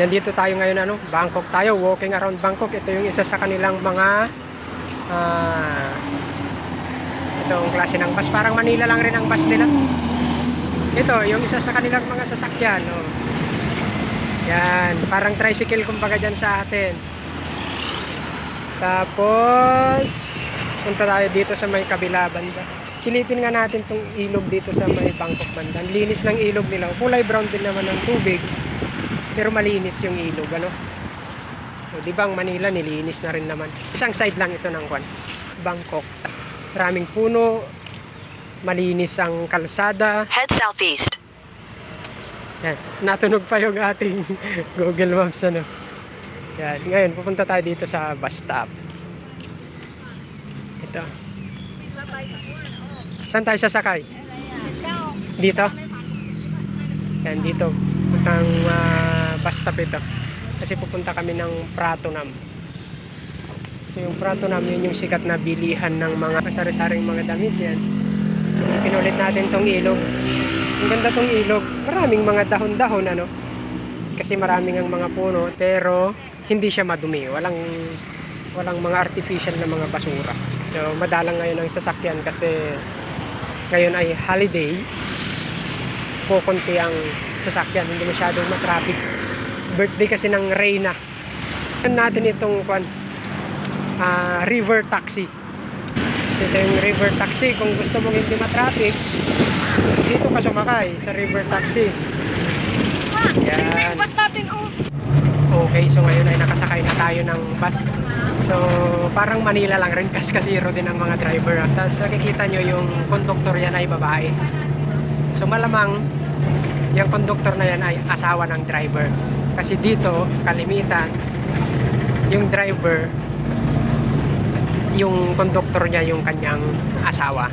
nandito tayo ngayon, Bangkok tayo, walking around Bangkok. Ito yung isa sa kanilang mga itong klase ng bus. Parang Manila lang rin ang bus nila. Ito, yung isa sa kanilang mga sasakyan, oh. Yan, parang tricycle kumbaga dyan sa atin. Tapos punta tayo dito sa may kabila banda. Silipin nga natin tong ilog dito sa may Bangkok banda. Ang linis ng ilog nila. Kulay brown din naman ng tubig, pero malinis yung ilog, So, di ba ang Manila nilinis na rin naman. Isang side lang ito ng Bangkok. Maraming puno, malinis ang kalsada. Head southeast. Yan, natunog pa yung ating Google Maps, Yan, ngayon pupunta tayo dito sa bus stop. Ito. Saan tayo sasakay? Dito? Yan, dito. Puntang bus stop ito. Kasi pupunta kami ng Pratunam. So yung Pratunam, yun yung sikat na bilihan ng mga sari-saring mga damit yan. So pinulit natin tong ilog. Ang ganda tong ilog. Maraming mga dahon-dahon, Kasi maraming ang mga puno, pero hindi siya madumi. Walang mga artificial na mga basura. So madalang ngayon ang sasakyan kasi ngayon ay holiday. Kukunti ang sasakyan, hindi masyadong matraffic. Birthday kasi ng Reyna. Natin itong river taxi. So, ito yung river taxi. Kung gusto mong hindi matraffic, dito ka sumakay sa river taxi. Yan. Bus natin, Okay, so ngayon ay nakasakay na tayo ng bus. So parang Manila lang rin, kaskasiro din ang mga driver. Tapos nakikita nyo yung conductor yan ay babae. So malamang yung conductor na yan ay asawa ng driver. Kasi dito, kalimitan, yung driver, yung conductor niya yung kanyang asawa.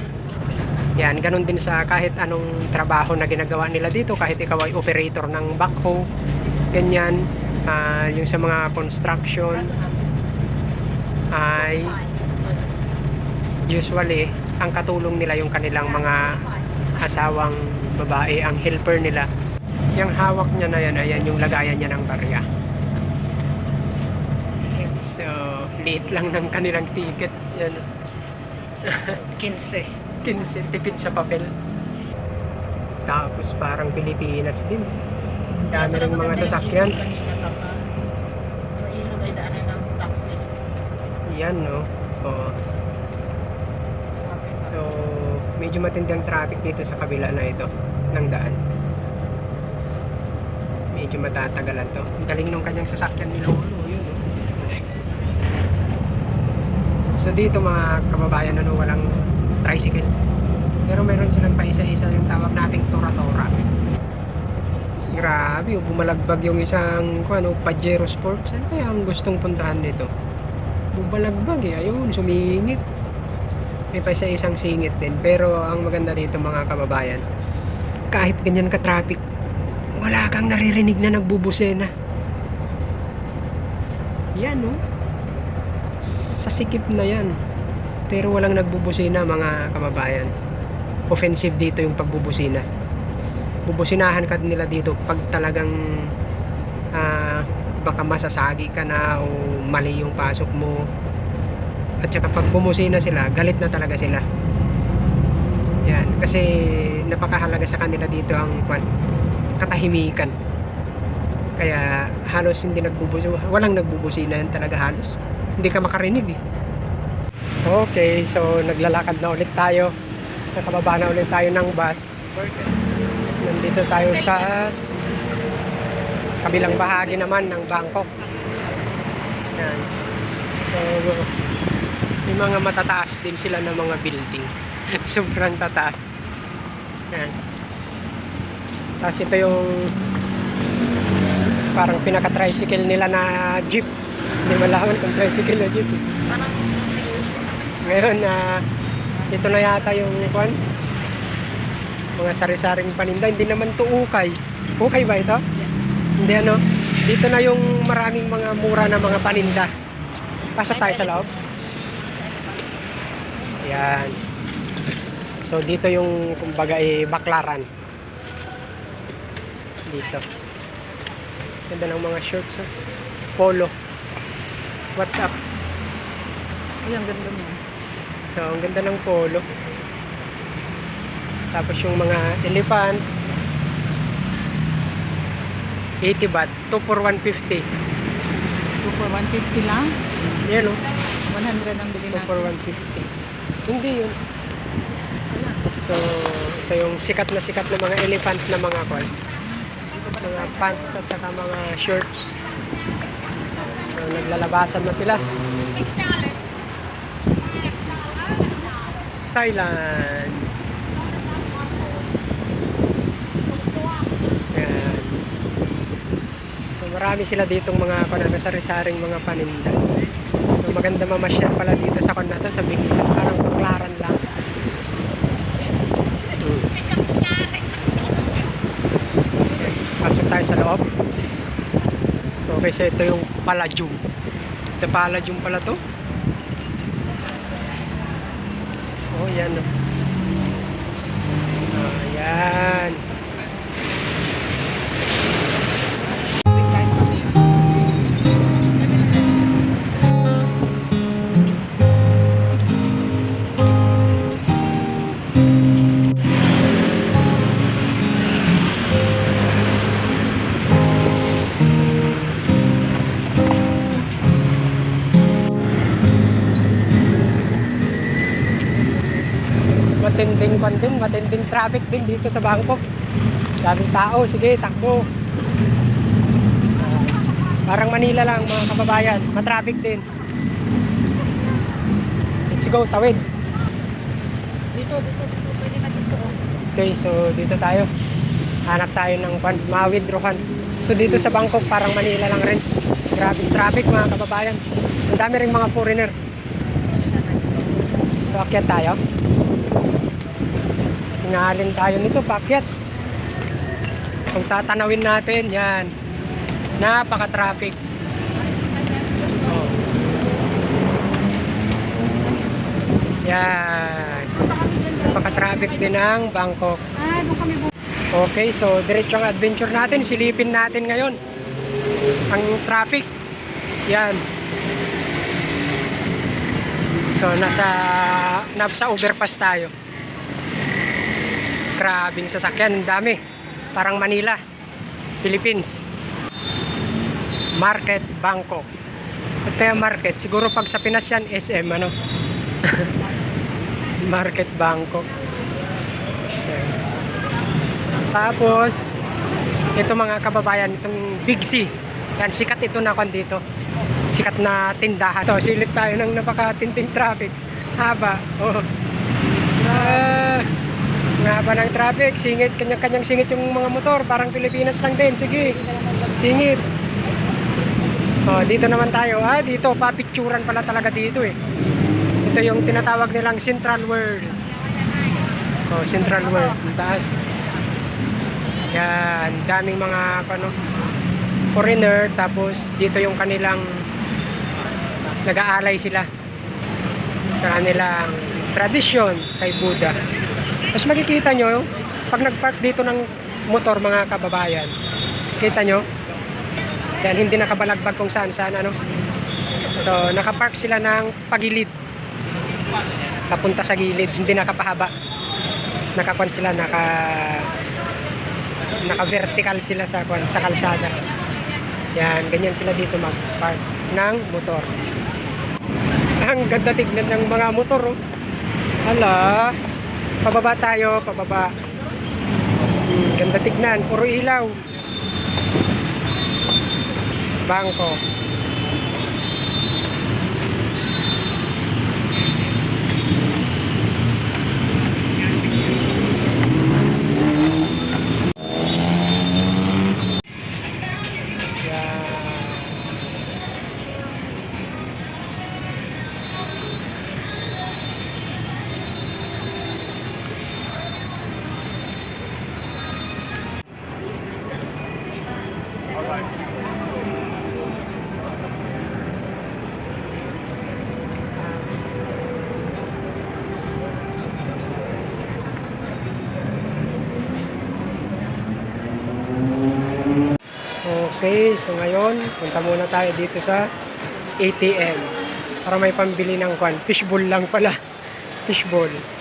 Yan, ganun din sa kahit anong trabaho na ginagawa nila dito. Kahit ikaw ay operator ng backhoe, ganyan. Yung sa mga construction ay usually ang katulong nila yung kanilang mga asawang babae, ang helper nila. Yung hawak niya na yan, ayan yung lagayan niya ng barya. So liit lang ng kanilang ticket yan. 15 tipid sa papel. Tapos parang Pilipinas din, dami rin mga sasakyan. Yan, Oo. So medyo matindang traffic dito sa kabila na ito ng daan. Medyo matatagalan to. Ang galing nung kanyang sasakyan ni Lolo, yun, So dito mga kababayan, walang tricycle, pero meron silang paisa-isa yung tawag nating tora-tora. Grabe, bumalagbag yung isang Pajero Sports. Ano kaya ang gustong puntahan nito? Bumalagbag ayun, sumingit. May pa isang singit din. Pero ang maganda dito mga kababayan, kahit ganyan ka-traffic, wala kang naririnig na nagbubusena. Yan, sa sikip na yan, pero walang nagbubusina mga kababayan. Offensive dito yung pagbubusina. Bubusinahan ka nila dito pag talagang baka masasagi ka na o mali yung pasok mo. At saka pag bumusina sila, galit na talaga sila. Yan, kasi napakahalaga sa kanila dito ang katahimikan. Kaya halos hindi walang nagbubusina yan talaga halos. Hindi ka makarinig Okay, so naglalakad na ulit tayo. Nakababa na ulit tayo ng bus. Nandito tayo sa kabilang bahagi naman ng Bangkok. Yan. So may mga matataas din sila ng mga building. Sobrang tataas. Yan. Tapos ito yung parang pinaka-tricycle nila na jeep. Hindi malaman kung tricycle na jeep. Ngayon ito na yata yung mga sari-saring paninda. Hindi naman to ukay. Ukay ba ito? Hindi dito na yung maraming mga mura na mga paninda. Pasok tayo sa loob. Yan. So dito yung kumbaga baklaran. Dito. Ganda ng mga shorts. Oh. Polo. What's up? Uy, ang ganda niya. So, ang ganda ng polo. Tapos yung mga elephant, 80 baht. 2 for 150. 2 for 150 lang? Yan o. 100 ang bili 2 for natin. 150. Hindi yun. So, ito yung sikat na mga elephant na mga kwan. Mga pants at saka mga shorts. So, naglalabasan na sila. Thailand. Ayan. So, marami sila ditong mga sari-saring mga paninda. So, maganda mamasyal pala dito sa na to, sa Bigla. Parang Baklaran lang. Pasok tayo sa loob. So, okay, so ito yung Palladium. Ito Palladium pala to. Oh, yan. Ayan. Matinding traffic din dito sa Bangkok. Daming tao, sige, takbo. Parang Manila lang mga kababayan, matraffic din. Let's go, tawid. Dito, pwede na dito. Okay, so dito tayo. Hanap tayo ng mawithdrawan. So dito sa Bangkok, parang Manila lang rin. Grabe traffic mga kababayan. Ang dami ring mga foreigner. So akyat tayo. Tingalin tayo nito, paakyat. Kung tatanawin natin, yan. Napaka-traffic. Oh. Yan. Napaka-traffic din ng Bangkok. Okay, so diretso ang adventure natin. Silipin natin ngayon ang traffic. Yan. So nasa overpass tayo. Grabing sasakyan, dami. Parang Manila, Philippines. Market Bangkok. At kaya market, siguro pag sa Pinas yan, SM ano. Market Bangkok. Okay. Tapos ito mga kababayan, itong Big C. Yan, sikat ito na kon dito. Sikat na tindahan. Ito, silip tayo ng napakatinting traffic. Haba. Oh. Haba ng traffic, singit, kanya-kanyang singit yung mga motor, parang Pilipinas lang din. Sige, singit. Oh, dito naman tayo. Dito, papicturan pala talaga dito eh. Ito yung tinatawag nilang Central World. Oh, Central World, ang taas. Yan, daming mga foreigner, tapos dito yung kanilang nag-aalay sila sa kanilang tradisyon kay Buddha. Tapos makikita nyo, pag nagpark dito ng motor mga kababayan, kita nyo, yan, hindi nakabalagbag kung saan ano. So, nakapark sila ng pagilid. Papunta sa gilid, hindi nakapahaba. Nakakuan sila, naka-vertical sila sa kalsada. Yan, ganyan sila dito mag-park ng motor. Ang ganda tignan ng mga motor, oh. Hala. Pababa tayo, pababa. Ganda tignan, puro ilaw. Bangkok. So ngayon, punta muna tayo dito sa ATM para may pambili ng kwan. Fishbowl lang pala. Fishbowl.